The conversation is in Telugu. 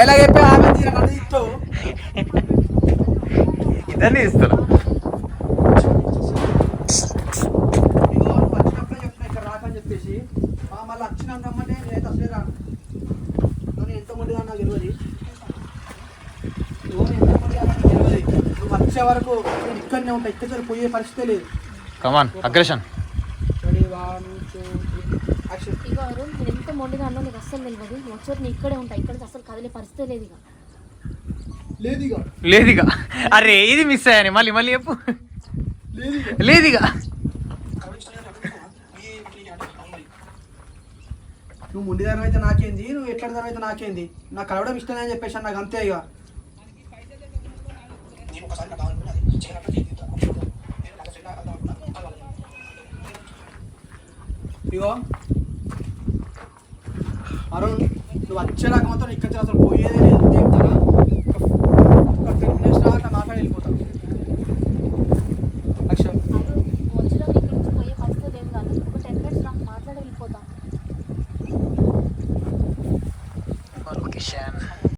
డైలాగ్ అయిపోయి ఆమె ఇస్తావు ఇద్దరిని ఇస్తారు. వచ్చినప్పుడే చెప్తున్నా ఇక్కడ రాకని చెప్పేసి మళ్ళీ వచ్చినాక రమ్మంటే నేను అసలే రాను. నువ్వు ఎంత ముందుగా నాకు తెలియదు, నువ్వు వచ్చే వరకు నేను ఇక్కడనే ఉంటా. ఇక్కడ పోయే పరిస్థితే లేదు. కమాన్ అగ్రెషన్. ఇక అరుణ్ నేను ఎంత మొండిగా అన్నా నీకు అస్సలు తెలియదు. వచ్చేది నీ ఇక్కడే ఉంటా. ఇక్కడ అసలు కదిలే పరిస్థితే లేదు. ఇక లేదిగా. అరే ఇది మిస్ అయ్యాని. మళ్ళీ మళ్ళీ చెప్పు. లేదిగా. నువ్వు ముందు ధర అయితే నాకేంది, నువ్వు ఎక్కడ ధర అయితే నాకేంది. నాకు కలవడం ఇష్టం అని చెప్పేసి నాకు అంతే. ఇగో అరుణ్, నువ్వు వచ్చేలాగా మాత్రం ఇక్కడ అసలు పోయేదే లేదు.